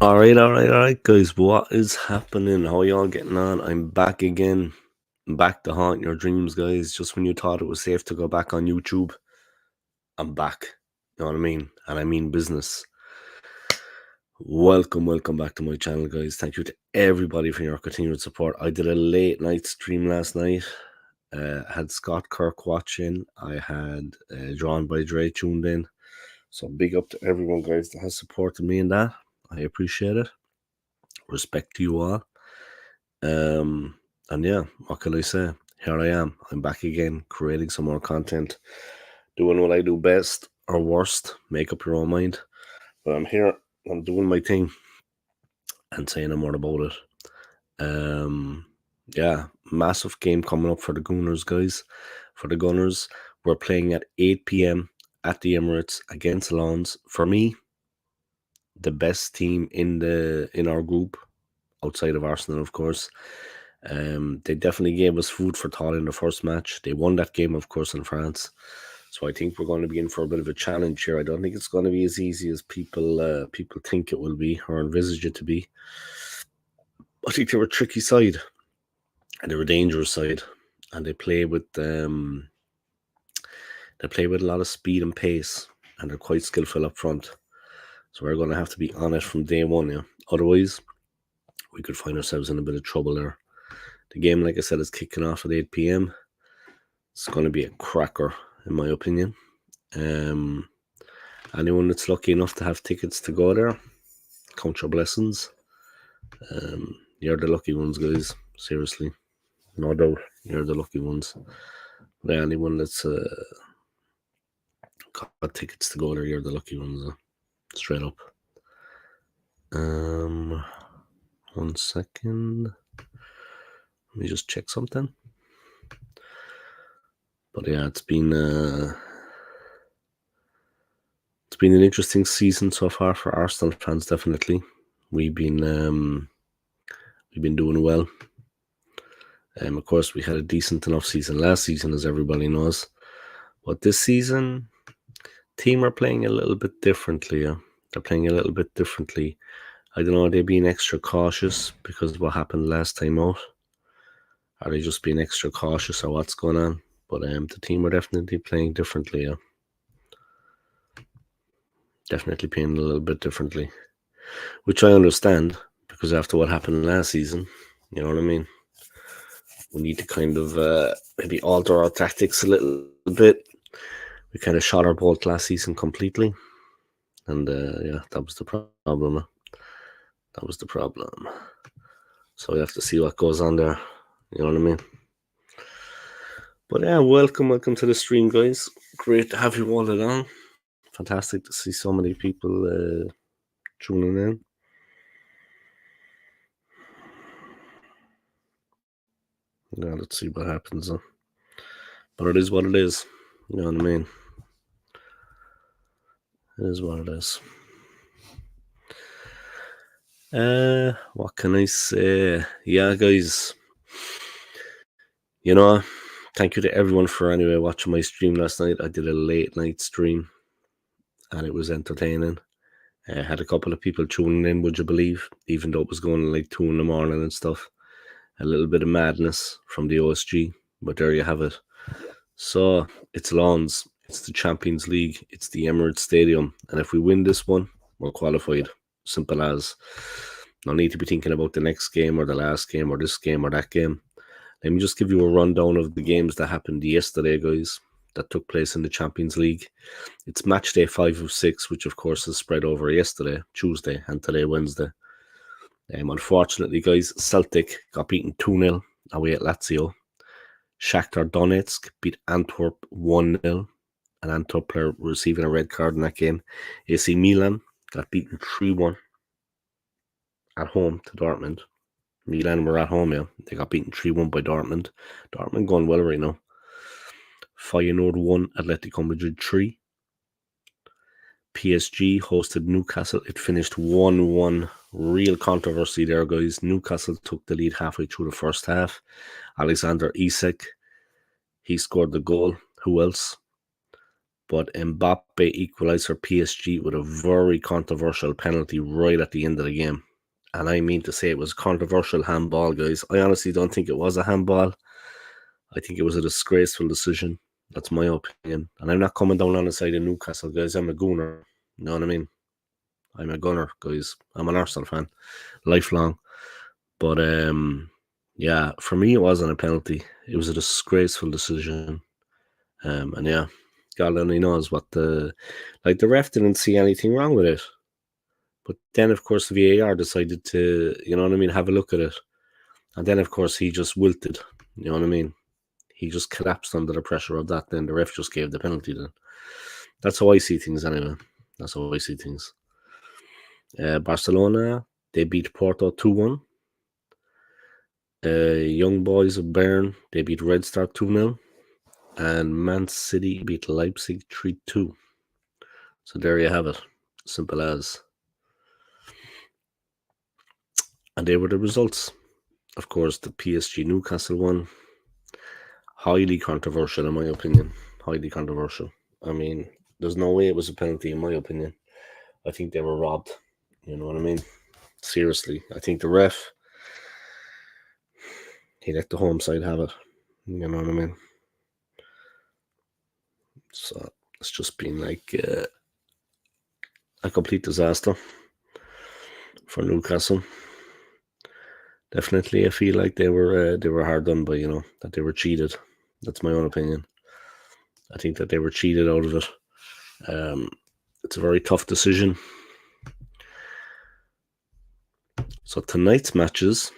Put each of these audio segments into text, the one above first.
All right, guys. What is happening? How y'all getting on? I'm back again. I'm back to haunt your dreams, guys. Just when you thought it was safe to go back on YouTube, I'm back. You know what I mean? And I mean business. Welcome back to my channel, guys. Thank you to everybody for your continued support. I did a late night stream last night. Had Scott Kirk watching. I had Drawn by Dre tuned in. So big up to everyone, guys, that has supported me in that. I appreciate it. Respect to you all. And yeah, what can I say? Here I am. I'm back again, creating some more content, doing what I do best or worst. Make up your own mind. But I'm here. I'm doing my thing and saying more about it. Yeah, massive game coming up for the Gunners, guys. For the Gunners, we're playing at 8 p.m. at the Emirates against Lons. For me, the best team in our group, outside of Arsenal, of course. They definitely gave us food for thought in the first match. They won that game, of course, in France. So I think we're going to be in for a bit of a challenge here. I don't think it's going to be as easy as people think it will be or envisage it to be. I think they were a tricky side, and they were a dangerous side, and they play with a lot of speed and pace, and they're quite skillful up front. So we're going to have to be on it from day one. Yeah, otherwise we could find ourselves in a bit of trouble there. The game, like I said, is kicking off at 8 p.m. It's going to be a cracker, in my opinion. Anyone that's lucky enough to have tickets to go there, count your blessings. You're the lucky ones, guys. Seriously, no doubt, you're the lucky ones. But anyone that's got tickets to go there, you're the lucky ones. Straight up. 1 second. Let me just check something. But yeah, it's been an interesting season so far for Arsenal fans. Definitely, we've been doing well. Of course, we had a decent enough season last season, as everybody knows. But this season, team are playing a little bit differently. Yeah? They're playing a little bit differently. I don't know, are they being extra cautious because of what happened last time out? Are they just being extra cautious or what's going on? But the team are definitely playing differently. Yeah? Definitely playing a little bit differently, which I understand because after what happened last season, you know what I mean? We need to kind of maybe alter our tactics a little bit. We kind of shot our bolt last season completely. And yeah, that was the problem. That was the problem. So we have to see what goes on there. You know what I mean? But yeah, welcome to the stream, guys. Great to have you all along. Fantastic to see so many people tuning in. Yeah, let's see what happens. But it is what it is. You know what I mean? It is what it is. What can I say? Yeah, guys. You know, thank you to everyone for anyway watching my stream last night. I did a late night stream, and it was entertaining. I had a couple of people tuning in, would you believe? Even though it was going like 2 in the morning and stuff. A little bit of madness from the OSG, but there you have it. So it's Lons, it's the Champions League, it's the Emirates Stadium, and if we win this one, we're qualified. Simple as. No need to be thinking about the next game or the last game or this game or that game. Let me just give you a rundown of the games that happened yesterday, guys, that took place in the Champions League. It's match day 5 of 6, which of course is spread over yesterday, Tuesday, and today, Wednesday. Unfortunately, guys, Celtic got beaten 2-0 away at Lazio. Shakhtar Donetsk beat Antwerp 1-0, and Antwerp player receiving a red card in that game. AC Milan got beaten 3-1 at home to Dortmund. Milan were at home, yeah. They got beaten 3-1 by Dortmund. Dortmund going well right now. Feyenoord 1, Atletico Madrid 3. PSG hosted Newcastle. It finished 1-1. Real controversy there, guys. Newcastle took the lead halfway through the first half. Alexander Isak, he scored the goal. Who else? but Mbappe equalised for PSG with a very controversial penalty right at the end of the game. And I mean to say it was controversial handball, guys. I honestly don't think it was a handball. I think it was a disgraceful decision. That's my opinion. And I'm not coming down on the side of Newcastle, guys. I'm a gooner. You know what I mean? I'm a gunner, guys. I'm an Arsenal fan. Lifelong. But yeah, for me it wasn't a penalty. It was a disgraceful decision. And yeah, God only knows what the ref didn't see anything wrong with it. But then of course the VAR decided to, you know what I mean, have a look at it. And then of course he just wilted. You know what I mean? He just collapsed under the pressure of that. Then the ref just gave the penalty then. That's how I see things anyway. That's how I see things. Barcelona, they beat Porto 2-1. Young Boys of Bern, they beat Red Star 2-0. And Man City beat Leipzig 3-2. So there you have it. Simple as. And they were the results. Of course, the PSG Newcastle one. Highly controversial in my opinion. Highly controversial. I mean, there's no way it was a penalty in my opinion. I think they were robbed. You know what I mean? Seriously. I think the ref, he let the home side have it. You know what I mean? So it's just been like a complete disaster for Newcastle. Definitely, I feel like they were hard done by, that they were cheated. That's my own opinion. I think that they were cheated out of it. It's a very tough decision. So tonight's matches,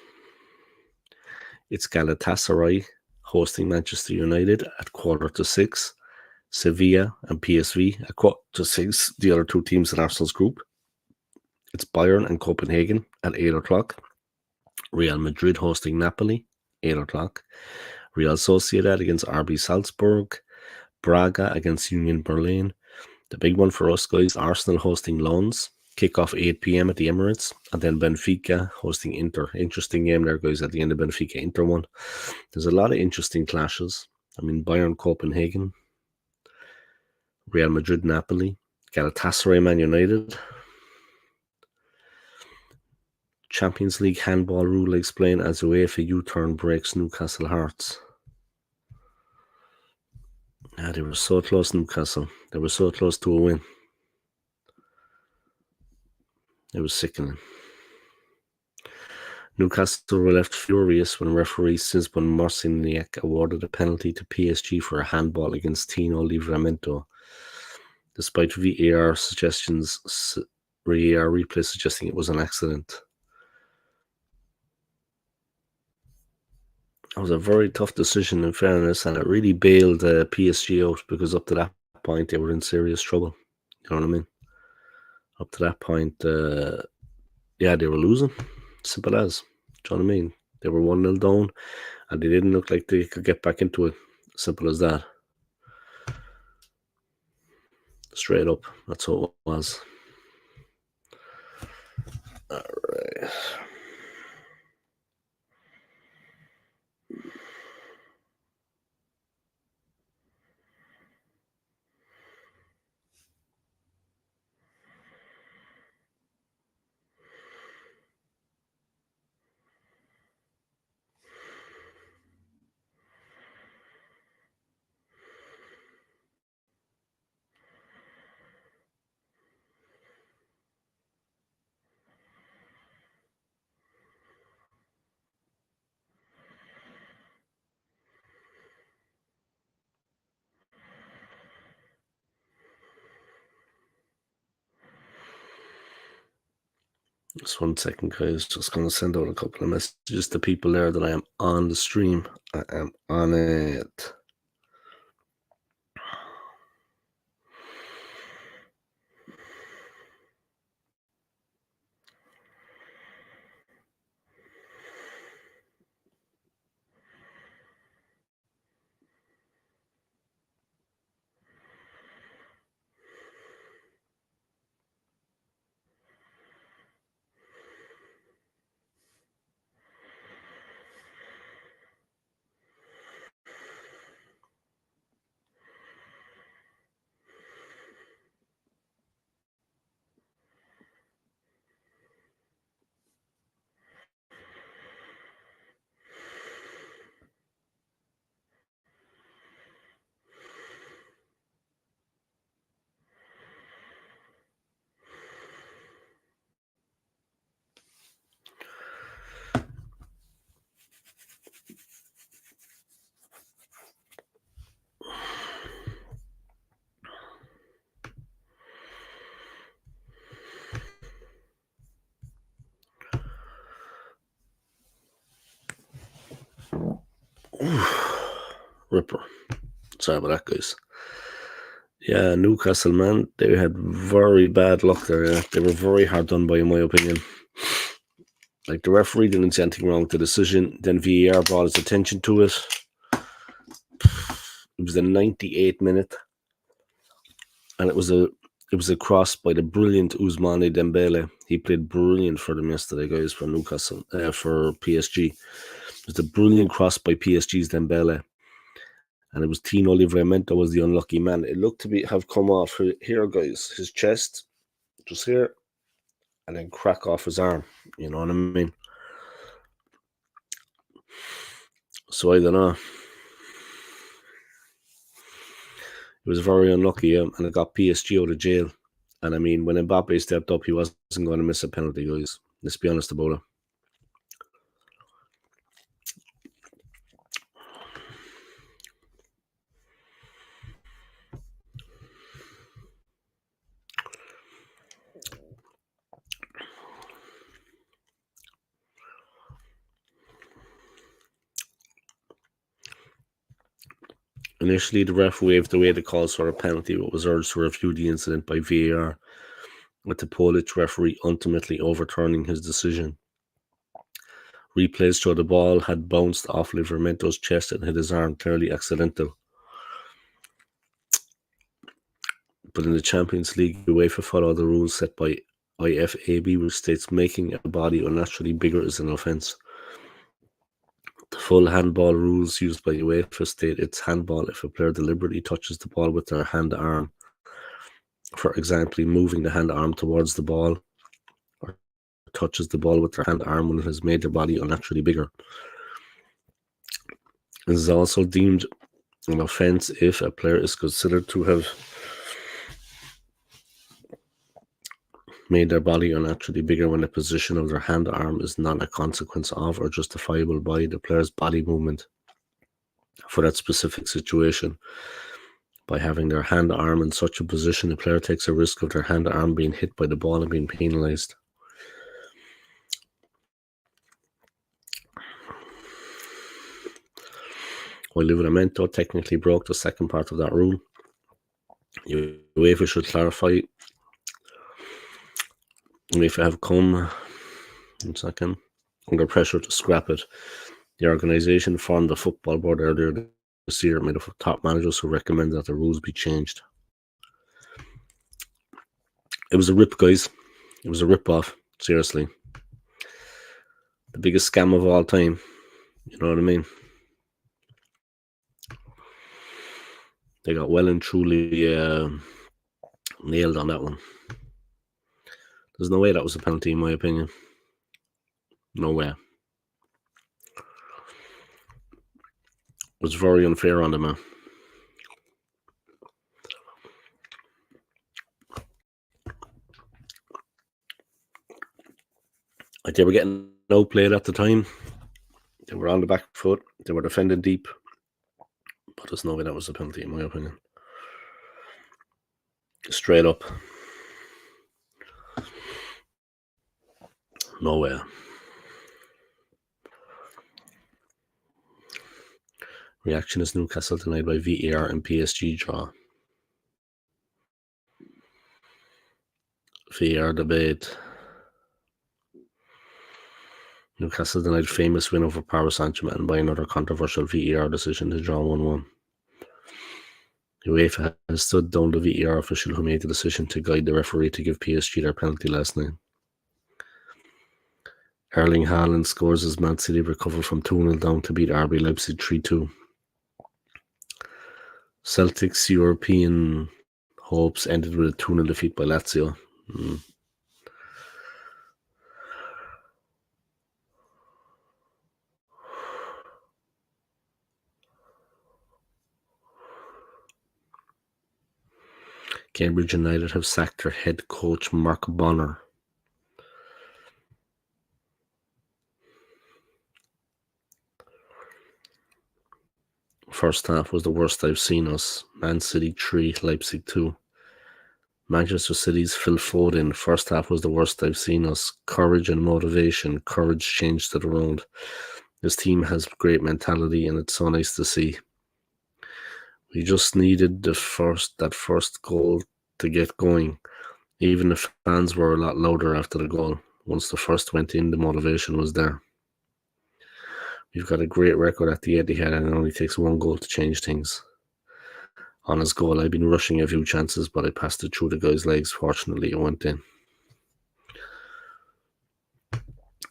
it's Galatasaray hosting Manchester United at 5:45. Sevilla and PSV at 5:45, the other two teams in Arsenal's group. It's Bayern and Copenhagen at 8:00. Real Madrid hosting Napoli, 8:00. Real Sociedad against RB Salzburg. Braga against Union Berlin. The big one for us, guys, Arsenal hosting Lens. Kickoff 8 p.m. at the Emirates. And then Benfica hosting Inter. Interesting game there, guys, at the end of Benfica Inter one. There's a lot of interesting clashes. I mean, Bayern Copenhagen. Real Madrid Napoli. Galatasaray Man United. Champions League handball rule explained as UEFA U-turn breaks Newcastle Hearts. They were so close, Newcastle. They were so close to a win. It was sickening. Newcastle were left furious when referee Sisbon Marciniak awarded a penalty to PSG for a handball against Tino Livramento, despite VAR replay suggesting it was an accident. It was a very tough decision, in fairness, and it really bailed PSG out because up to that point they were in serious trouble. You know what I mean? Up to that point, they were losing. Simple as. Do you know what I mean? They were 1-0 down, and they didn't look like they could get back into it. Simple as that. Straight up. That's what it was. All right. Just 1 second, guys. Just going to send out a couple of messages to people there that I am on the stream. I am on it. Ripper. Sorry about that, guys. Yeah, Newcastle, man, they had very bad luck there. Yeah. They were very hard done by, in my opinion. Like, the referee didn't see anything wrong with the decision. Then VAR brought his attention to it. It was the 98th minute, and it was a cross by the brilliant Ousmane Dembele. He played brilliant for them yesterday, guys, for Newcastle, for PSG. It was a brilliant cross by PSG's Dembele. And it was Tino Livramento was the unlucky man. It looked to have come off here, guys. His chest, just here, and then crack off his arm. You know what I mean? So I don't know. It was very unlucky, and it got PSG out of jail. And I mean, when Mbappe stepped up, he wasn't going to miss a penalty, guys. Let's be honest about it. Initially, the ref waved away the calls for a penalty, but was urged to review the incident by VAR, with the Polish referee ultimately overturning his decision. Replays show the ball had bounced off Livramento's chest and hit his arm, clearly accidental. But in the Champions League, UEFA followed the rules set by IFAB, which states making a body unnaturally bigger is an offence. The full handball rules used by UEFA state it's handball if a player deliberately touches the ball with their hand-arm. For example, moving the hand-arm towards the ball, or touches the ball with their hand-arm when it has made their body unnaturally bigger. It is also deemed an offence if a player is considered to have made their body unnaturally bigger when the position of their hand-arm is not a consequence of or justifiable by the player's body movement for that specific situation. By having their hand-arm in such a position, the player takes a risk of their hand-arm being hit by the ball and being penalised. While Livramento technically broke the second part of that rule, UEFA should clarify. UEFA have come under pressure to scrap it. The organisation formed the football board earlier this year, made of top managers who recommended that the rules be changed. It was a rip, guys. It was a rip-off. Seriously. The biggest scam of all time. You know what I mean? They got well and truly nailed on that one. There's no way that was a penalty, in my opinion. No way. It was very unfair on them, man. Like, they were getting outplayed at the time. They were on the back foot. They were defending deep. But there's no way that was a penalty, in my opinion. Straight up. No way. Reaction is Newcastle denied by VAR and PSG draw. VAR debate. Newcastle denied famous win over Paris Saint-Germain by another controversial VAR decision to draw 1-1. UEFA has stood down the VAR official who made the decision to guide the referee to give PSG their penalty last night. Erling Haaland scores as Man City recover from 2-0 down to beat RB Leipzig 3-2. Celtic's European hopes ended with a 2-0 defeat by Lazio. Cambridge United have sacked their head coach Mark Bonner. First half was the worst I've seen us. Man City 3, Leipzig 2. Manchester City's Phil Foden. First half was the worst I've seen us. Courage and motivation. Courage changed it around. This team has great mentality, and it's so nice to see. We just needed that first goal to get going. Even the fans were a lot louder after the goal. Once the first went in, the motivation was there. We've got a great record at the Etihad, and it only takes one goal to change things. On his goal, I've been rushing a few chances, but I passed it through the guy's legs. Fortunately, it went in.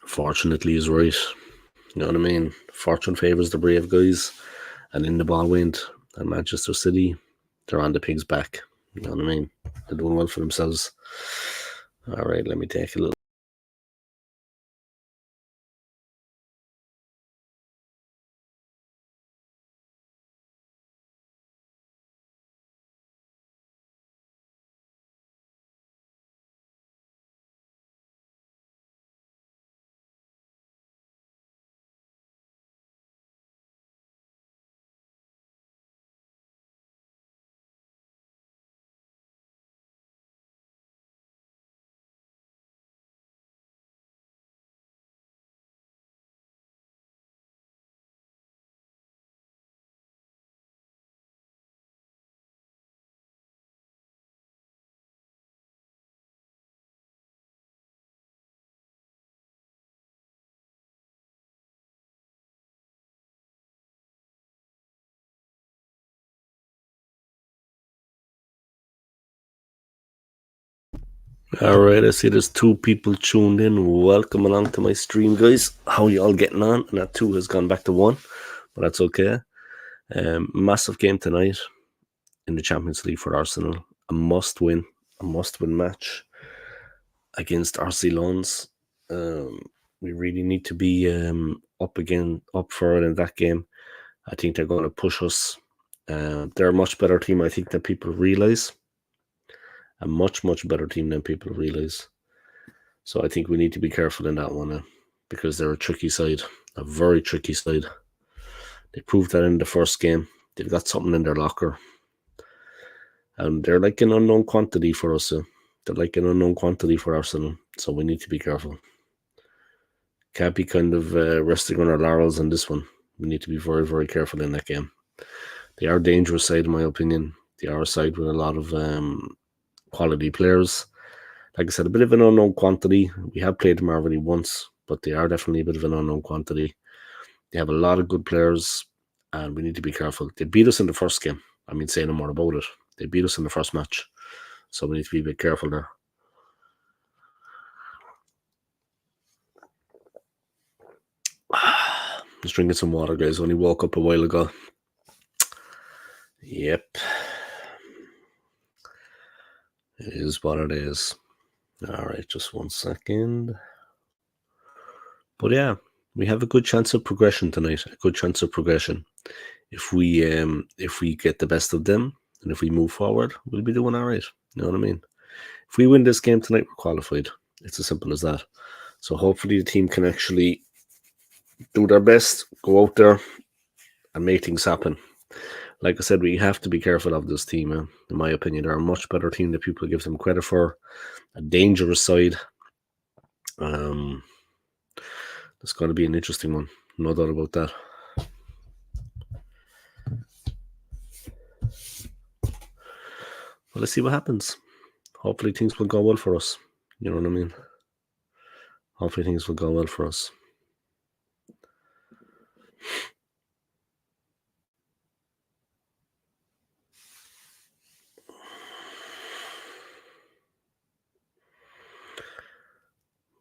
Fortunately is right. You know what I mean? Fortune favours the brave guys, and in the ball went. And Manchester City, they're on the pig's back. You know what I mean? They're doing well for themselves. All right, let me take a little. All right, I see there's 2 people tuned in. Welcome along to my stream, guys. How you all getting on? And that 2 has gone back to 1, but that's okay. Massive game tonight in the Champions League for Arsenal. A must-win match against RC Lons. We really need to be up for it in that game. I think they're going to push us. They're a much better team, I think, than people realize. A much, much better team than people realize. So I think we need to be careful in that one because they're a tricky side, a very tricky side. They proved that in the first game. They've got something in their locker. And they're like an unknown quantity for us. They're like an unknown quantity for Arsenal. So we need to be careful. Can't be kind of resting on our laurels in this one. We need to be very, very careful in that game. They are a dangerous side, in my opinion. They are a side with a lot of quality players. Like I said, a bit of an unknown quantity. We have played them already once, but they are definitely a bit of an unknown quantity. They have a lot of good players, and we need to be careful. They beat us in the first game. I mean, say no more about it. They beat us in the first match, so we need to be a bit careful there. Just drinking some water, guys. Only woke up a while ago. Yep. It is what it is. All right, just 1 second. But yeah, we have a good chance of progression tonight. A good chance of progression. If we get the best of them and if we move forward, we'll be doing all right. You know what I mean? If we win this game tonight, we're qualified. It's as simple as that. So hopefully the team can actually do their best, go out there and make things happen. Like I said, we have to be careful of this team. In my opinion, they're a much better team than people give them credit for. A dangerous side. It's going to be an interesting one. No doubt about that. Well, let's see what happens. Hopefully things will go well for us. You know what I mean? Hopefully things will go well for us.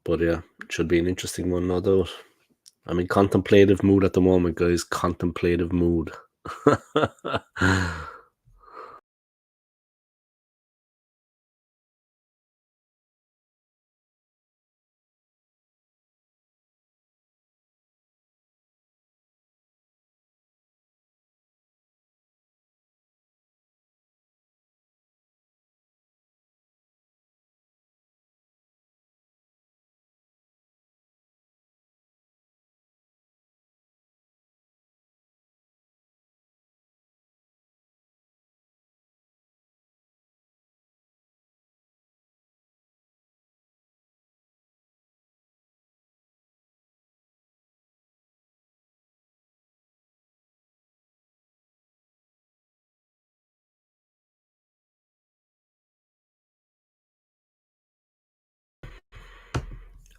But yeah, it should be an interesting one, no doubt. I'm in contemplative mood at the moment, guys. Contemplative mood.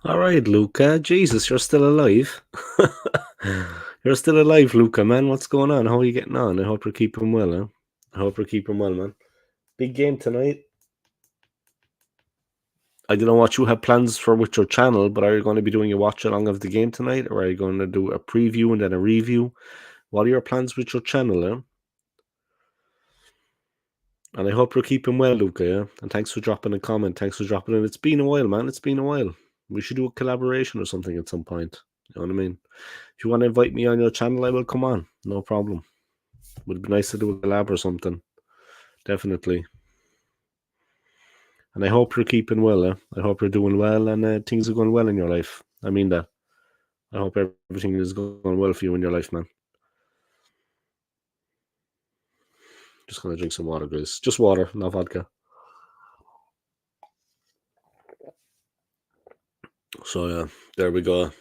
All right, Luca. Jesus, you're still alive. You're still alive, Luca, man. What's going on? How are you getting on? I hope you're keeping well, huh? I hope you're keeping well, man. Big game tonight. I don't know what you have plans for with your channel, but are you going to be doing a watch along of the game tonight, or are you going to do a preview and then a review? What are your plans with your channel, eh? And I hope you're keeping well, Luca, yeah? And thanks for dropping a comment. Thanks for dropping in. It's been a while, man. It's been a while. We should do a collaboration or something at some point. You know what I mean? If you want to invite me on your channel, I will come on. No problem. Would be nice to do a collab or something. Definitely. And I hope you're keeping well, eh? I hope you're doing well and things are going well in your life. I mean that. I hope everything is going well for you in your life, man. Just gonna drink some water, guys. Just water, not vodka. So yeah, there we go.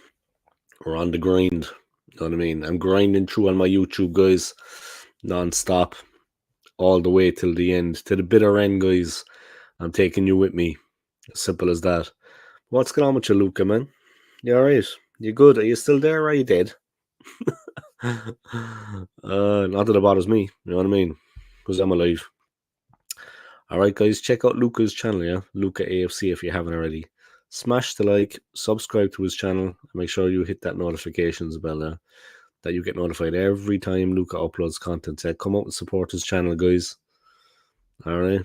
We're on the grind. You know what I mean? I'm grinding through on my YouTube, guys, non-stop, all the way till the end, to the bitter end, guys. I'm taking you with me. As simple as that. What's going on with you, Luca, man? You alright? You good? Are you still there or are you dead? Not that it bothers me, you know what I mean? Because I'm alive. Alright, guys, check out Luca's channel, yeah? Luca AFC if you haven't already. Smash the like, subscribe to his channel, and make sure you hit that notifications bell, that you get notified every time Luca uploads content. So come out and support his channel, guys. Alright.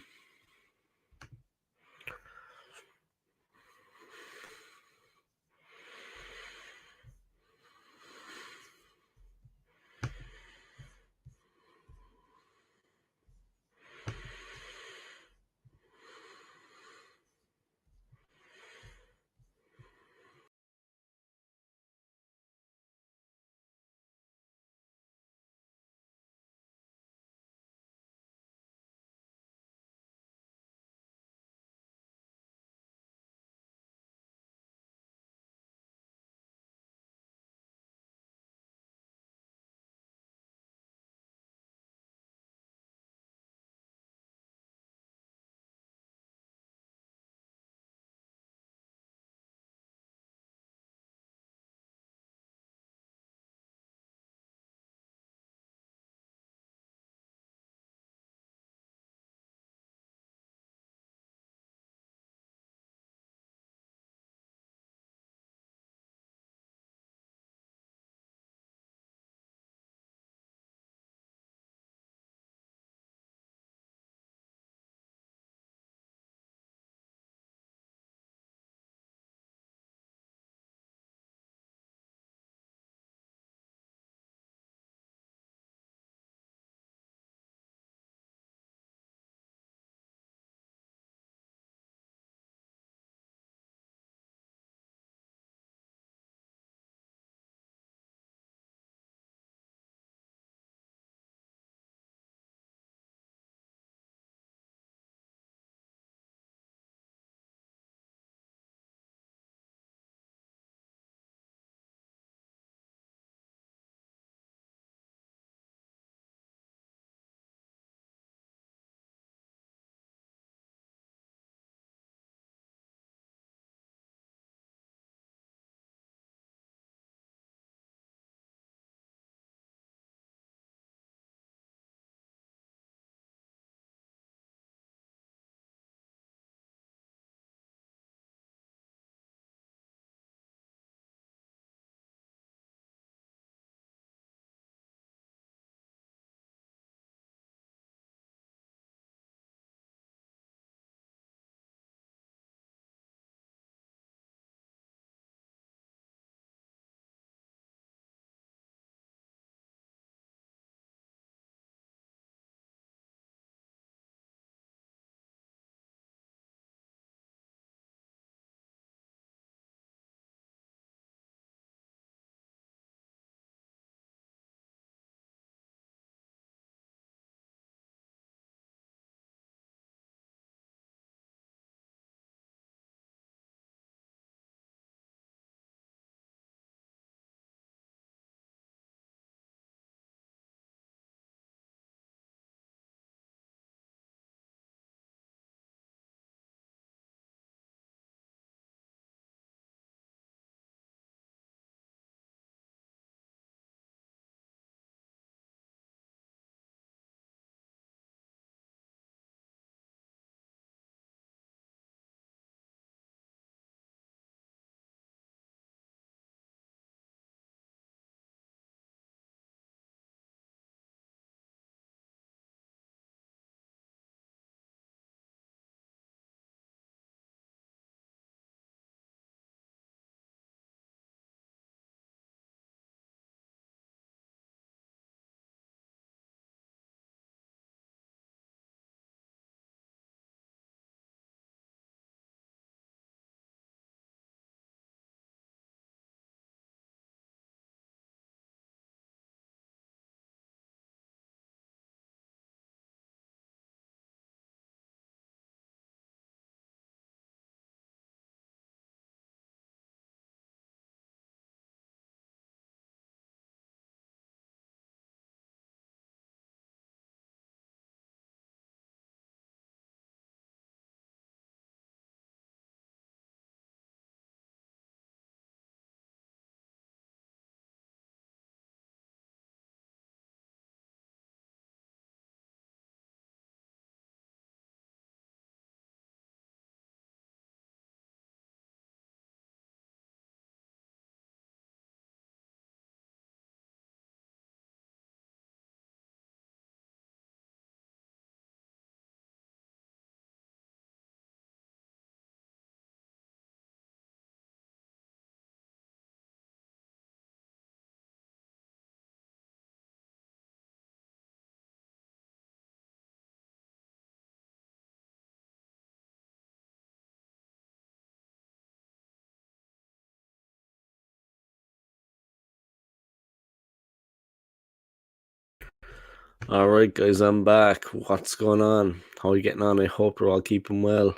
All right, guys, I'm back. What's going on? How are you getting on? I hope you're all keeping well.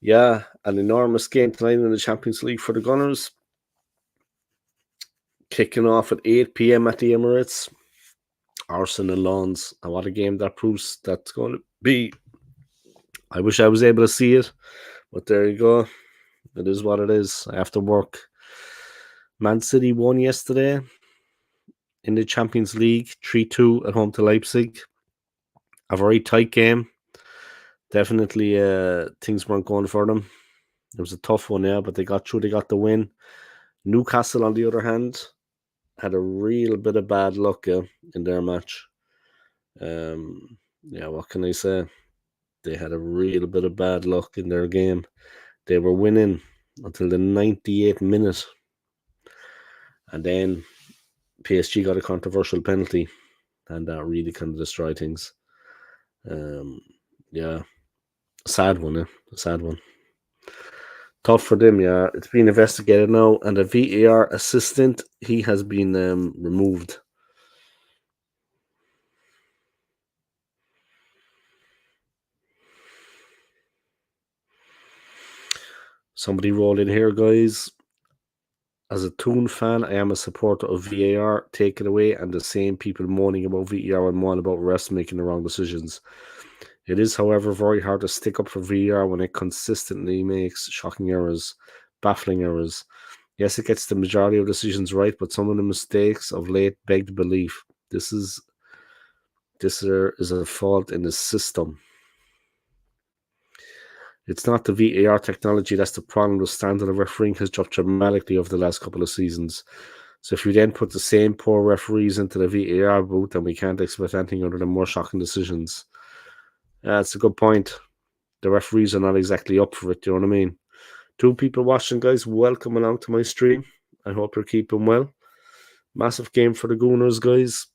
Yeah, an enormous game tonight in the Champions League for the Gunners. Kicking off at 8 p.m. at the Emirates. Arsenal Lawns. And what a game that proves that's going to be. I wish I was able to see it, but there you go. It is what it is. I have to work. Man City won yesterday in the Champions League, 3-2 at home to Leipzig. A very tight game. Definitely things weren't going for them. It was a tough one, yeah, but they got through. They got the win. Newcastle, on the other hand, had a real bit of bad luck in their match. Yeah, what can I say? They had a real bit of bad luck in their game. They were winning until the 98th minute. And then PSG got a controversial penalty, and that really kind of destroyed things. Yeah, sad one, yeah, a sad one. Tough for them, yeah. It's being investigated now, and the VAR assistant, he has been removed. Somebody rolled in here, guys. As a Toon fan, I am a supporter of VAR. Take it away, and the same people moaning about VAR and moan about refs making the wrong decisions. It is, however, very hard to stick up for VAR when it consistently makes shocking errors, baffling errors. Yes, it gets the majority of decisions right, but some of the mistakes of late begged belief. This is a fault in the system. It's not the VAR technology that's the problem. The standard of refereeing has dropped dramatically over the last couple of seasons. So if you then put the same poor referees into the VAR booth, then we can't expect anything other than more shocking decisions. That's a good point. The referees are not exactly up for it, you know what I mean? Two people watching, guys, welcome along to my stream. I hope you're keeping well. Massive game for the Gooners, guys.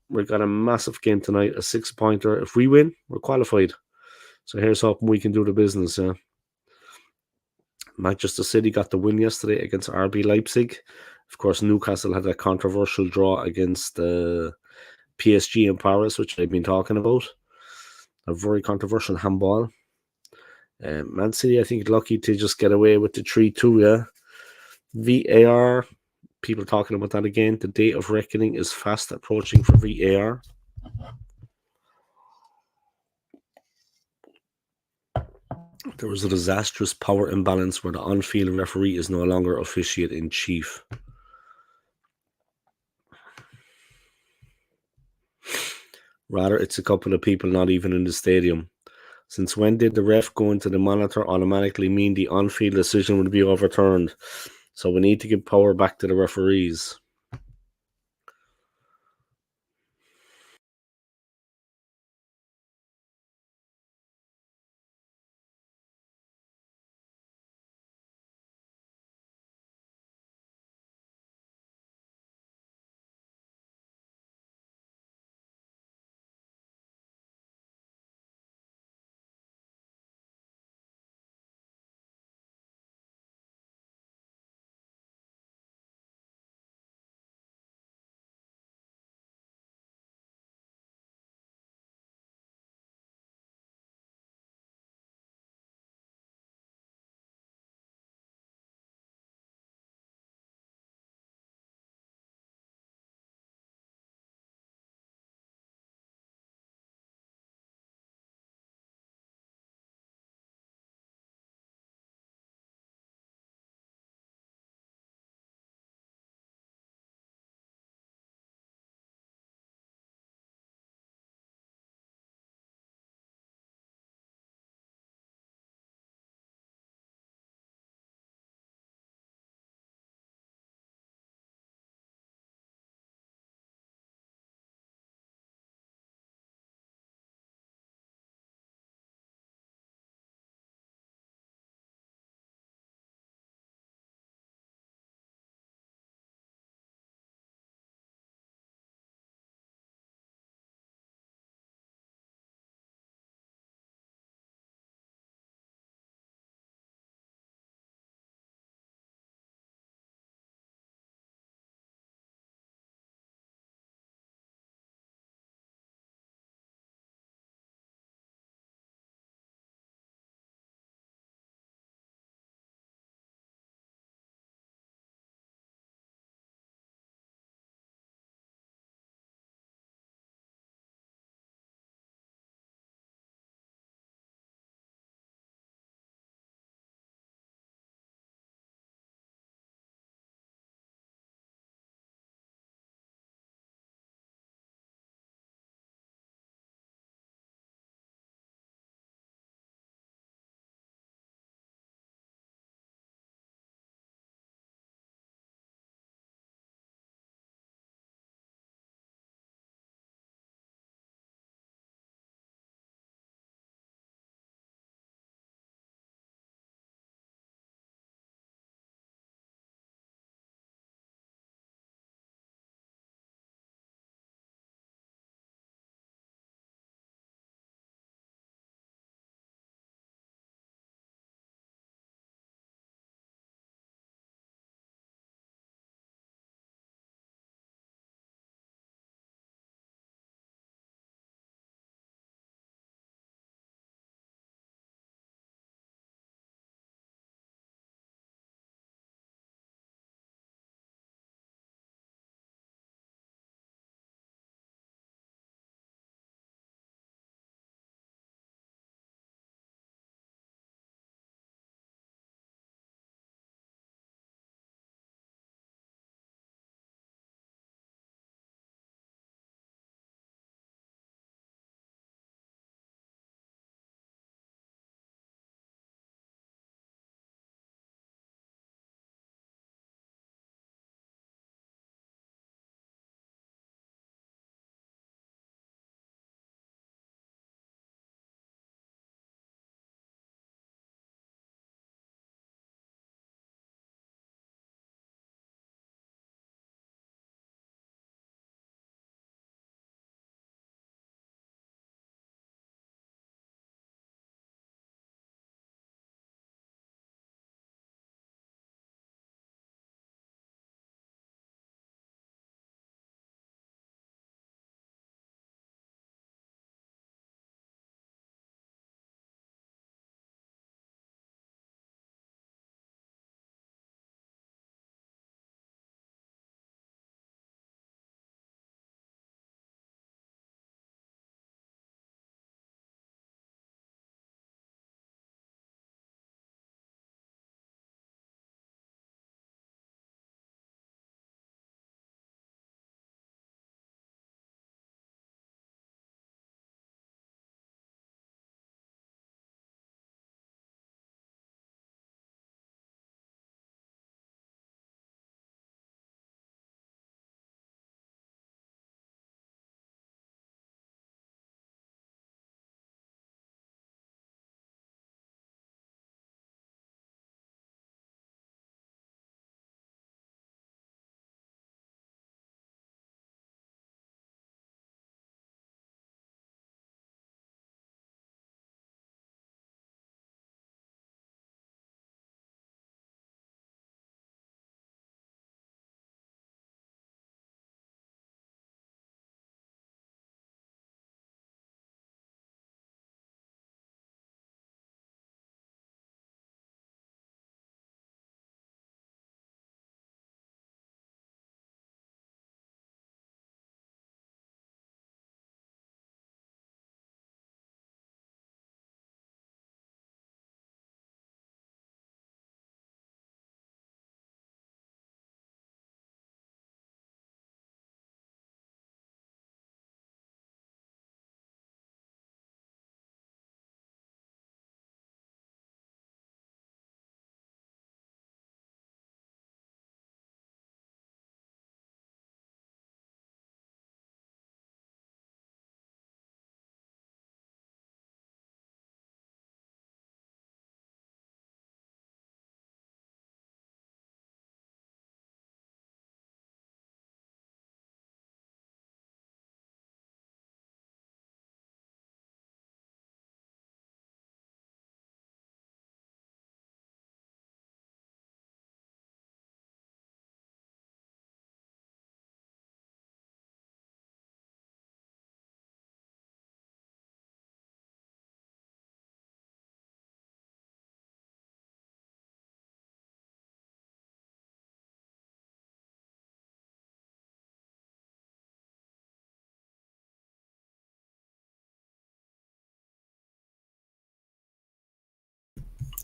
We've got a massive game tonight, a 6-pointer. If we win, we're qualified. So here's hoping we can do the business, yeah. Manchester City got the win yesterday against RB Leipzig. Of course, Newcastle had a controversial draw against PSG in Paris, which I've been talking about. A very controversial handball. Man City, I think, lucky to just get away with the 3-2, yeah. VAR, people talking about that again. The day of reckoning is fast approaching for VAR. There was a disastrous power imbalance where the on-field referee is no longer officiate in chief. Rather, it's a couple of people not even in the stadium. Since when did the ref go into the monitor automatically mean the on-field decision would be overturned? So we need to give power back to the referees.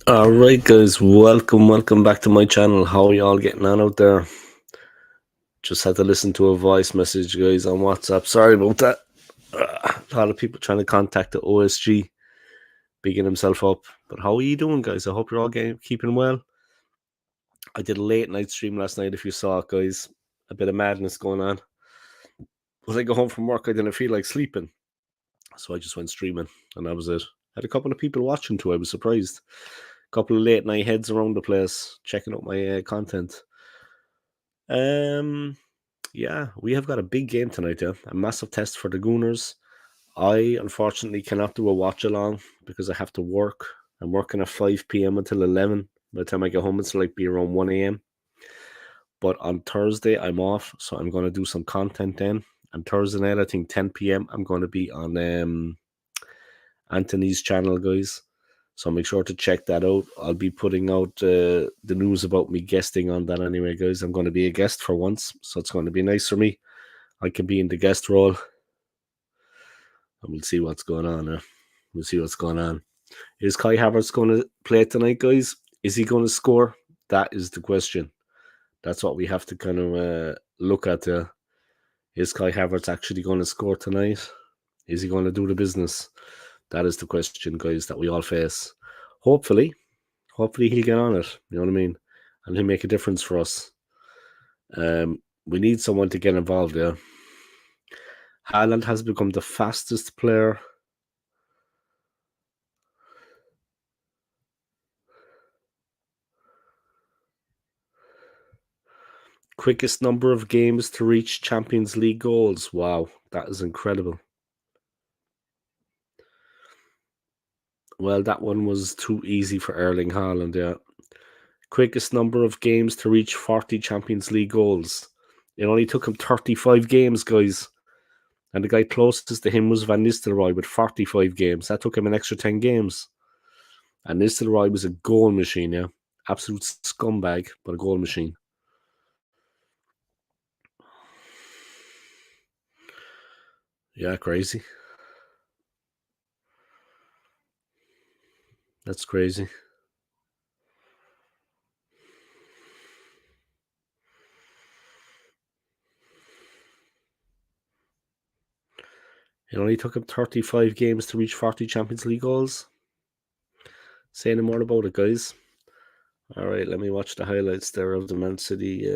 All right, guys, welcome back to my channel. How are you all getting on out there? Just had to listen to a voice message, guys, on WhatsApp. Sorry about that. A lot of people trying to contact the OSG, bigging himself up. But how are you doing, guys? I hope you're all keeping well. I did a late night stream last night. If you saw it, guys, a bit of madness going on. When I go home from work, I didn't feel like sleeping, so I just went streaming, and that was it. Had a couple of people watching too. I was surprised. A couple of late night heads around the place checking out my content. Yeah, we have got a big game tonight. Yeah, a massive test for the Gooners. I unfortunately cannot do a watch along because I have to work. I'm working at 5 p.m. until 11. By the time I get home, it's like be around 1 a.m. But on Thursday, I'm off, so I'm going to do some content then. And Thursday night, I think 10 p.m., I'm going to be on Anthony's channel, guys. So make sure to check that out. I'll be putting out the news about me guesting on that anyway, guys. I'm going to be a guest for once, so it's going to be nice for me. I can be in the guest role. And we'll see what's going on. We'll see what's going on. Is Kai Havertz going to play tonight, guys? Is he going to score? That is the question. That's what we have to kind of look at. Is Kai Havertz actually going to score tonight? Is he going to do the business? That is the question, guys, that we all face. Hopefully he'll get on it. You know what I mean? And he'll make a difference for us. We need someone to get involved, yeah. Haaland has become the fastest player. Quickest number of games to reach Champions League goals. Wow, that is incredible. Well, that one was too easy for Erling Haaland, yeah. Quickest number of games to reach 40 Champions League goals. It only took him 35 games, guys. And the guy closest to him was Van Nistelrooy with 45 games. That took him an extra 10 games. And Nistelrooy was a goal machine, yeah. Absolute scumbag, but a goal machine. Yeah, crazy. That's crazy. It only took him 35 games to reach 40 Champions League goals. Say no more about it, guys. All right, let me watch the highlights there of the Man City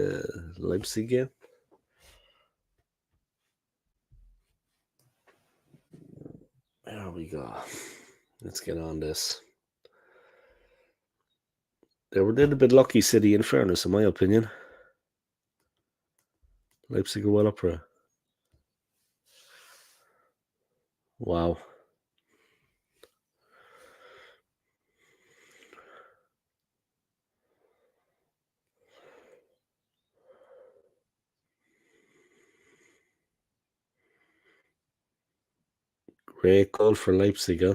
Leipzig game. There we go. Let's get on this. They were a little bit lucky, City, in fairness, in my opinion. Leipzig are well up for it. Wow. Great goal for Leipzig, huh?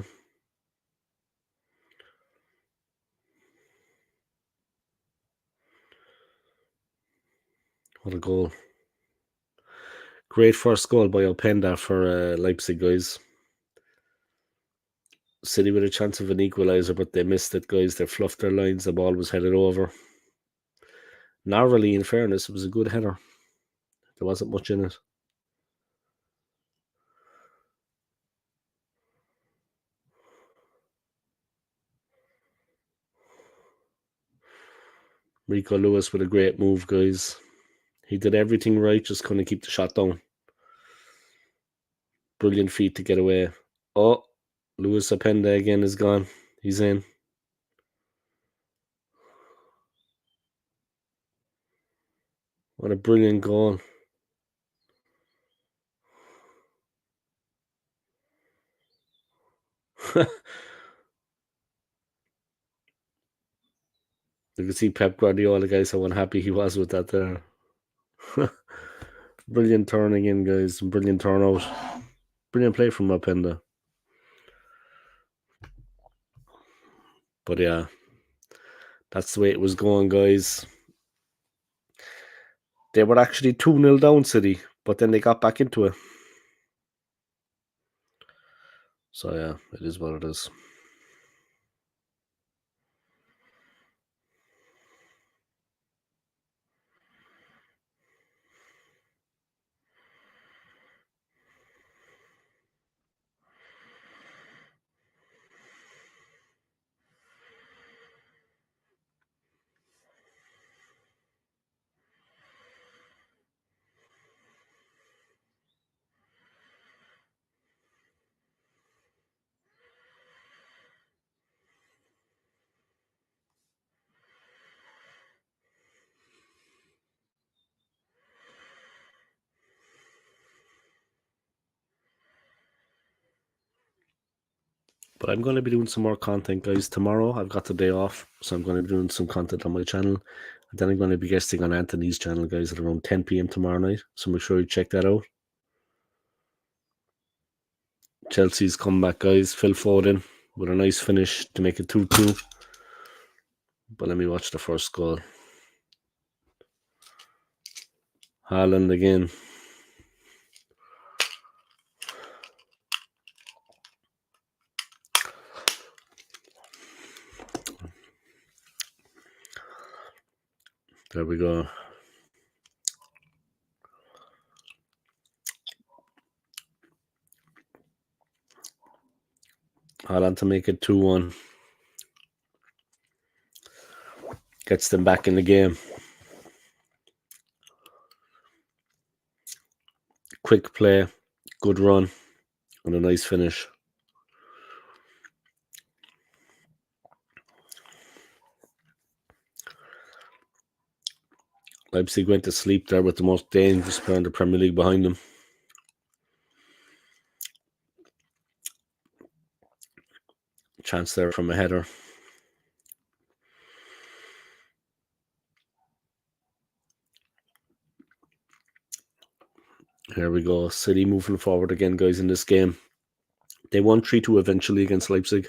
What a goal. Great first goal by Openda for Leipzig, guys. City with a chance of an equaliser, but they missed it, guys. They fluffed their lines. The ball was headed over. Narrowly, in fairness, it was a good header. There wasn't much in it. Rico Lewis with a great move, guys. He did everything right, just couldn't keep the shot down. Brilliant feat to get away. Oh, Lewis Openda again is gone. He's in. What a brilliant goal. You can see Pep Guardiola, guys, how unhappy he was with that there. Brilliant turn again, guys. Brilliant turnout. Brilliant play from Openda. But yeah, that's the way it was going, guys. They were actually 2-0 down, City, but then they got back into it. So yeah, it is what it is. But I'm going to be doing some more content, guys. Tomorrow I've got the day off, so I'm going to be doing some content on my channel. And then I'm going to be guesting on Anthony's channel, guys, at around 10 p.m. tomorrow night. So make sure you check that out. Chelsea's comeback, guys. Phil Foden with a nice finish to make it 2-2. But let me watch the first goal. Haaland again. There we go. Haaland to make it 2-1. Gets them back in the game. Quick play, good run, and a nice finish. Leipzig went to sleep there with the most dangerous player in the Premier League behind them. Chance there from a header. Here we go. City moving forward again, guys, in this game. They won 3-2 eventually against Leipzig.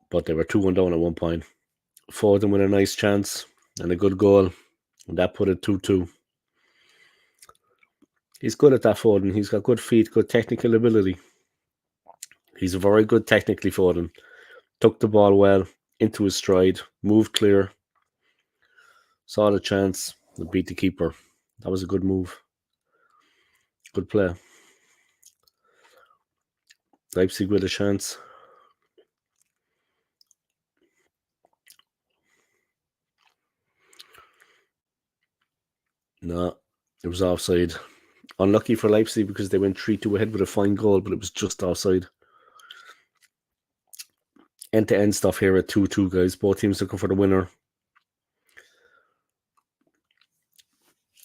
But they were 2-1 down at one point. Foden with a nice chance and a good goal. And that put it 2-2. He's good at that, Foden. He's got good feet, good technical ability. He's very good technically, Foden. Took the ball well, into his stride, moved clear. Saw the chance and beat the keeper. That was a good move. Good play. Leipzig with a chance. No, it was offside. Unlucky for Leipzig because they went 3-2 ahead with a fine goal, but it was just offside. End-to-end stuff here at 2-2, guys. Both teams looking for the winner.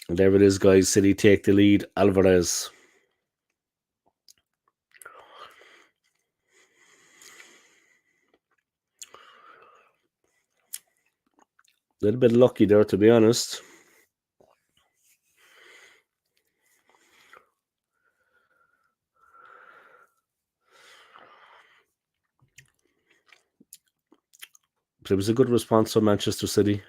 And there it is, guys. City take the lead. Alvarez. A little bit lucky there, to be honest. But it was a good response from Manchester City.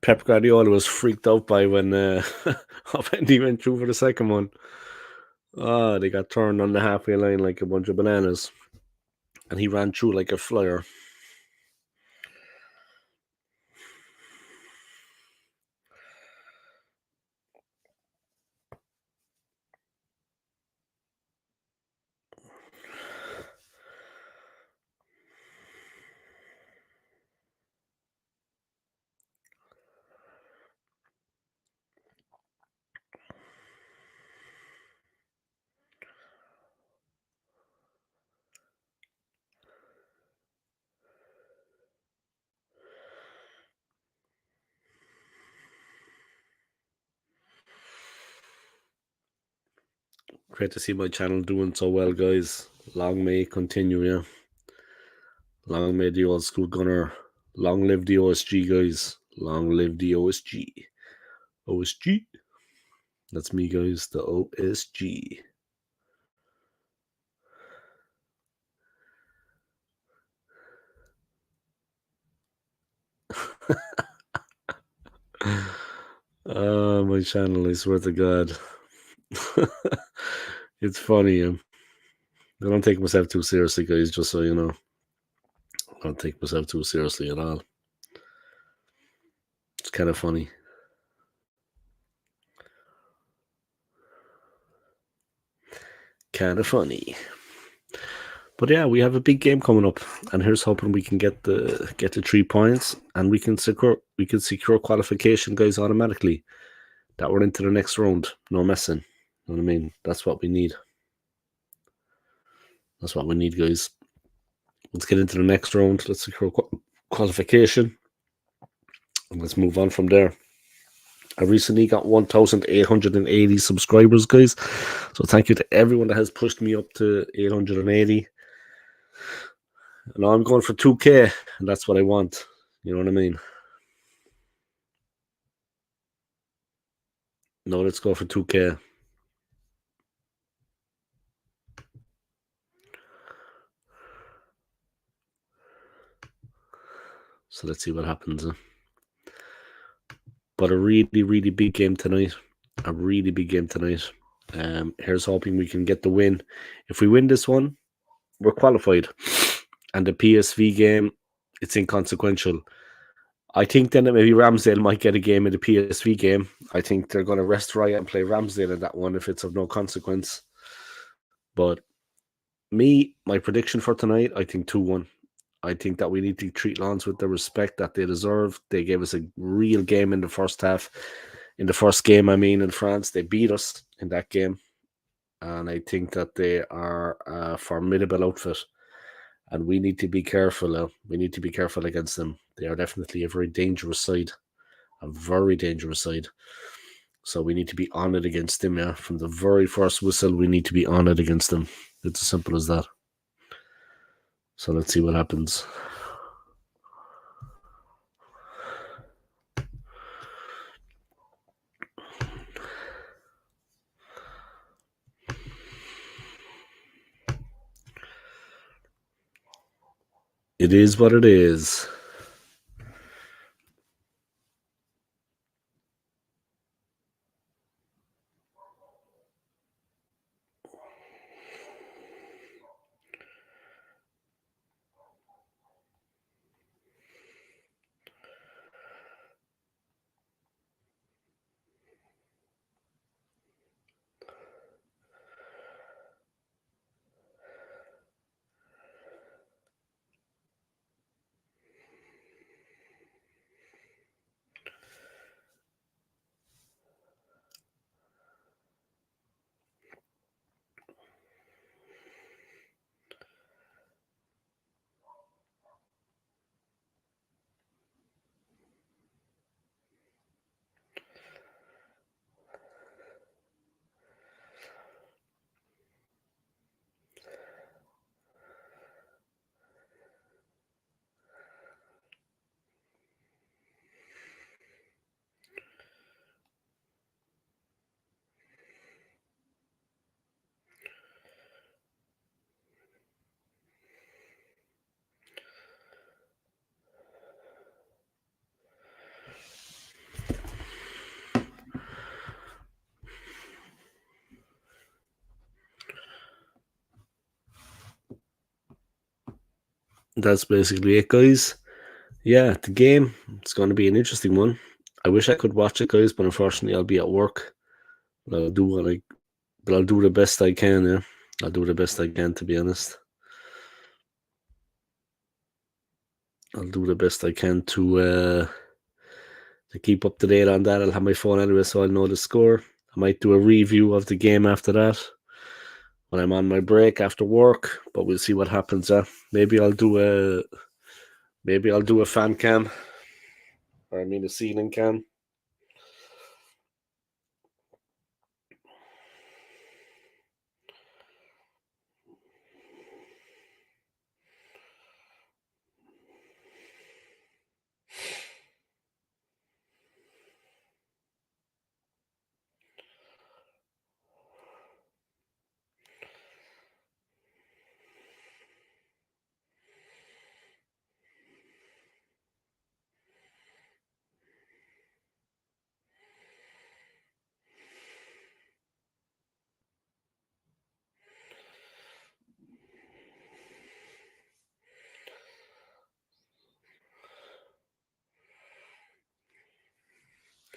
Pep Guardiola was freaked out by when he went through for the second one. Oh, they got turned on the halfway line like a bunch of bananas. And he ran through like a flyer. Great to see my channel doing so well, guys. Long may it continue, yeah. Long may the old school gunner. Long live the OSG, guys. Long live the OSG. OSG. That's me, guys. The OSG. My channel, I swear to God. It's funny. I don't take myself too seriously, guys, just so you know. I don't take myself too seriously at all. It's kind of funny. Kind of funny. But yeah, we have a big game coming up, and here's hoping we can get the 3 points, and we can secure qualification, guys, automatically. That we're into the next round. No messing. You know what I mean? That's what we need. That's what we need, guys. Let's get into the next round. Let's secure qualification, and let's move on from there. I recently got 1,880 subscribers, guys. So thank you to everyone that has pushed me up to 880. And I'm going for 2K, and that's what I want. You know what I mean? No, let's go for 2K. So let's see what happens. But a really, really big game tonight. A really big game tonight. Here's hoping we can get the win. If we win this one, we're qualified. And the PSV game, it's inconsequential. I think then that maybe Ramsdale might get a game in the PSV game. I think they're going to rest Riot and play Ramsdale in that one if it's of no consequence. But my prediction for tonight, I think 2-1. I think that we need to treat Lens with the respect that they deserve. They gave us a real game in the first half. In the first game, in France, they beat us in that game. And I think that they are a formidable outfit. And we need to be careful. We need to be careful against them. They are definitely a very dangerous side. A very dangerous side. So we need to be on it against them, yeah. From the very first whistle, we need to be on it against them. It's as simple as that. So let's see what happens. It is what it is. That's basically it, guys. Yeah, the game, it's going to be an interesting one. I wish I could watch it, guys, but unfortunately I'll be at work. But I'll do the best I can, yeah. I'll do the best I can, to be honest. I'll do the best I can to keep up to date on that. I'll have my phone anyway, so I'll know the score. I might do a review of the game after that when I'm on my break after work, but we'll see what happens. Maybe I'll do a fan cam, or a ceiling cam.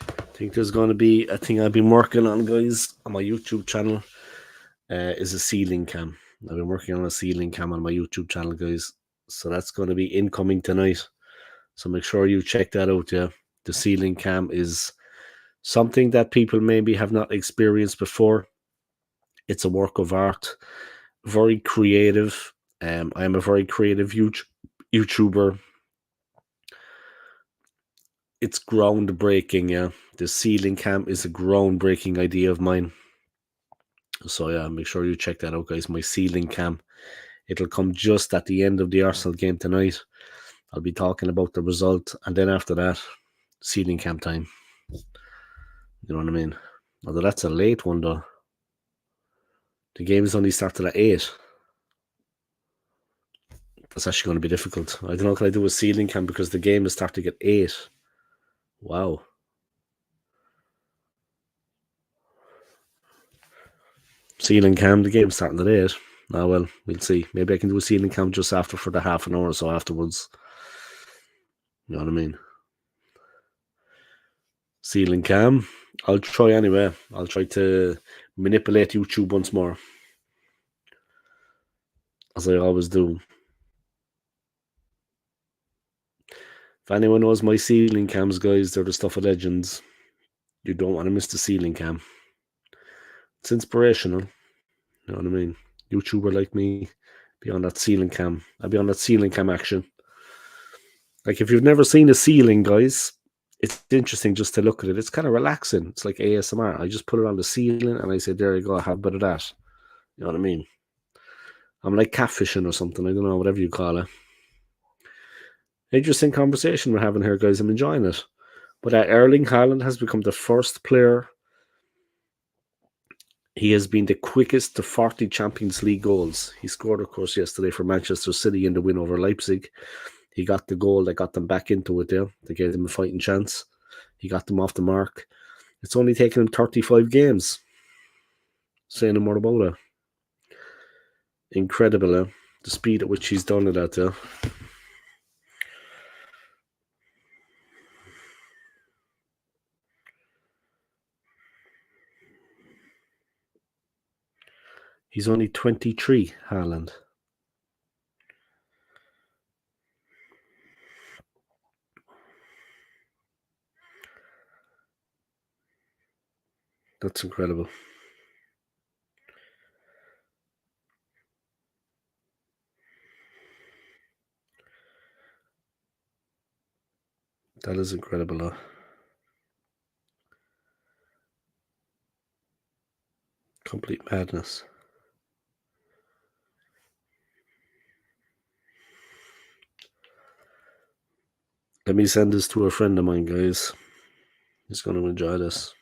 I think there's going to be a thing I've been working on, guys, on my YouTube channel. Is a ceiling cam. I've been working on a ceiling cam on my YouTube channel, guys. So that's going to be incoming tonight. So make sure you check that out. Yeah, the ceiling cam is something that people maybe have not experienced before. It's a work of art, very creative. I am a very creative YouTuber. It's groundbreaking. Yeah, the ceiling cam is a groundbreaking idea of mine. So yeah, make sure you check that out, guys. My ceiling cam. It'll come just at the end of the Arsenal game tonight. I'll be talking about the result, and then after that, ceiling cam time. You know what I mean? Although that's a late one, though. The game is only started at 8. That's actually going to be difficult. I don't know, can I do a ceiling cam because the game is starting at 8? Wow. Ceiling cam, the game's starting at 8. Ah, well, we'll see. Maybe I can do a ceiling cam just after for the half an hour or so afterwards. You know what I mean? Ceiling cam. I'll try anyway. I'll try to manipulate YouTube once more, as I always do. If anyone knows my ceiling cams, guys, they're the stuff of legends. You don't want to miss the ceiling cam. It's inspirational. You know what I mean? YouTuber like me, be on that ceiling cam. I'll be on that ceiling cam action. Like, if you've never seen a ceiling, guys, it's interesting just to look at it. It's kind of relaxing. It's like ASMR. I just put it on the ceiling and I say, there you go, have a bit of that. You know what I mean? I'm like catfishing or something. I don't know, whatever you call it. Interesting conversation we're having here, guys. I'm enjoying it. But Erling Haaland has become the first player. He has been the quickest to 40 Champions League goals. He scored, of course, yesterday for Manchester City in the win over Leipzig. He got the goal that got them back into it there. They gave them a fighting chance. He got them off the mark. It's only taken him 35 games. Say no more about it. Incredible, eh? The speed at which he's done it at, He's only 23, Haaland. That's incredible. That is incredible, though. Complete madness. Let me send this to a friend of mine, guys. He's going to enjoy this.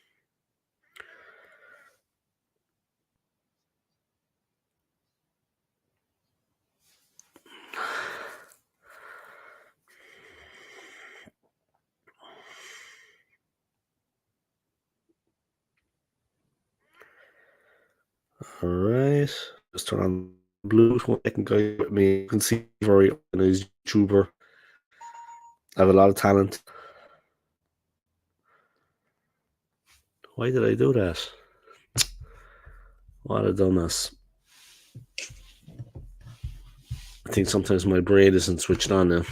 All right. Just turn on Bluetooth. One second, guys, with me. You can see very organized YouTuber. I have a lot of talent. Why did I do that? What a dumbass. I think sometimes my brain isn't switched on now.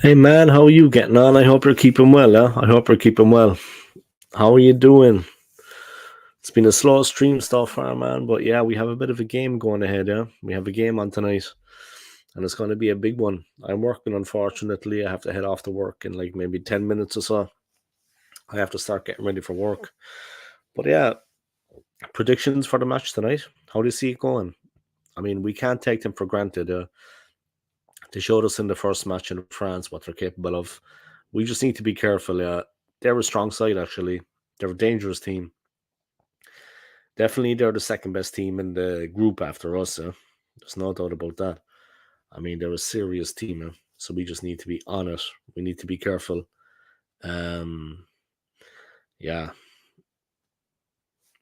Hey man, how are you getting on? I hope you're keeping well, I hope you're keeping well. How are you doing? It's been a slow stream so far, man, but yeah, we have a bit of a game going ahead, yeah. We have a game on tonight, and it's going to be a big one. I'm working, unfortunately. I have to head off to work in like maybe 10 minutes or so. I have to start getting ready for work. But yeah, predictions for the match tonight. How do you see it going? I mean, we can't take them for granted. They showed us in the first match in France what they're capable of. We just need to be careful. They're a strong side, actually. They're a dangerous team. Definitely, they're the second best team in the group after us. There's no doubt about that. I mean, they're a serious team, so we just need to be on it. We need to be careful. Um, yeah,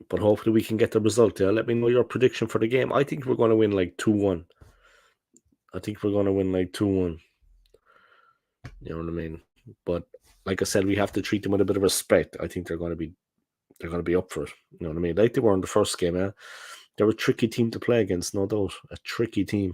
but hopefully we can get the result. Yeah, let me know your prediction for the game. I think we're going to win like 2-1. I think we're going to win like 2-1. You know what I mean? But like I said, we have to treat them with a bit of respect. I think they're going to be up for it. You know what I mean? Like they were in the first game. Yeah, they're a tricky team to play against, no doubt. A tricky team.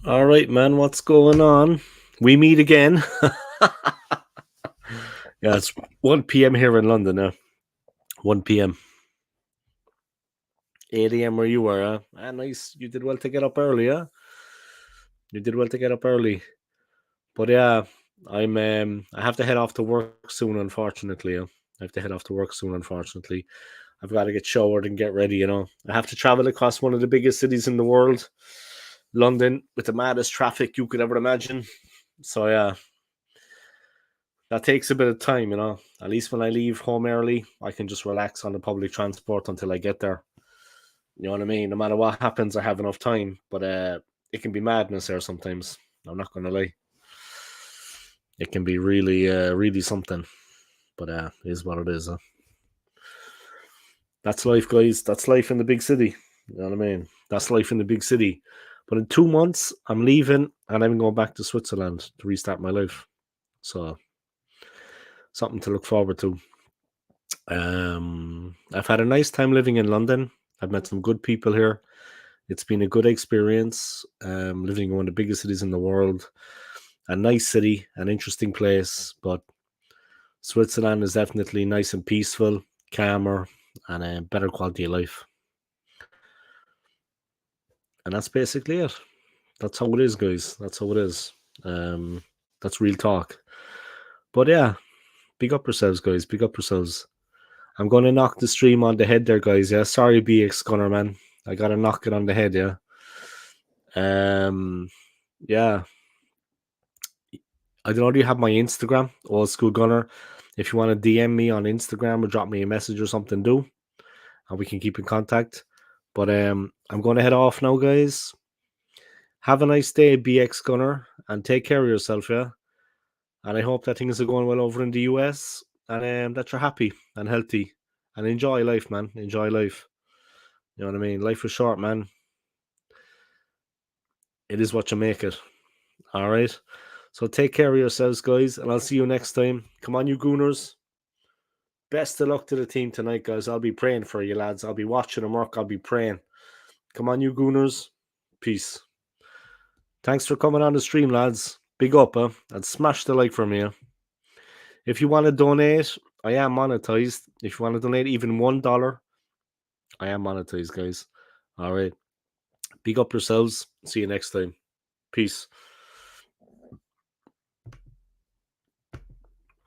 All right, man, what's going on? We meet again. Yeah, it's 1 p.m. here in London now. 1 p.m. 8 a.m. where you are, huh? Ah, nice. You did well to get up early, huh? You did well to get up early. But yeah, I have to head off to work soon, unfortunately. I have to head off to work soon, unfortunately. I've got to get showered and get ready. I have to travel across one of the biggest cities in the world, London, with the maddest traffic you could ever imagine. So yeah, that takes a bit of time, you know. At least when I leave home early, I can just relax on the public transport until I get there. You know what I mean? No matter what happens, I have enough time. But it can be madness there sometimes. I'm not gonna lie. It can be really, really something. But it is what it is. That's life, guys. That's life in the big city. You know what I mean? That's life in the big city. But in 2 months, I'm leaving and I'm going back to Switzerland to restart my life. So something to look forward to. I've had a nice time living in London. I've met some good people here. It's been a good experience. Living in one of the biggest cities in the world. A nice city, an interesting place, but Switzerland is definitely nice and peaceful, calmer, and a better quality of life. And that's basically it. That's how it is, guys. That's how it is. Um, that's real talk. But yeah, big up yourselves, guys. Big up yourselves. I'm going to knock the stream on the head there, guys. Yeah, sorry, BX Gunner, man. I got to knock it on the head, yeah. Yeah. I don't know, do you have my Instagram, Old School Gunner? If you want to DM me on Instagram or drop me a message or something, do. And we can keep in contact. But I'm going to head off now, guys. Have a nice day, BX Gunner, and take care of yourself, yeah? And I hope that things are going well over in the US and that you're happy and healthy and enjoy life, man. Enjoy life. You know what I mean? Life is short, man. It is what you make it. All right. So take care of yourselves, guys, and I'll see you next time. Come on, you gooners. Best of luck to the team tonight, guys. I'll be praying for you, lads. I'll be watching them work. I'll be praying. Come on, you gooners. Peace. Thanks for coming on the stream, lads. Big up, and smash the like for me. If you want to donate, I am monetized. If you want to donate even $1, I am monetized, guys. All right. Big up yourselves. See you next time. Peace.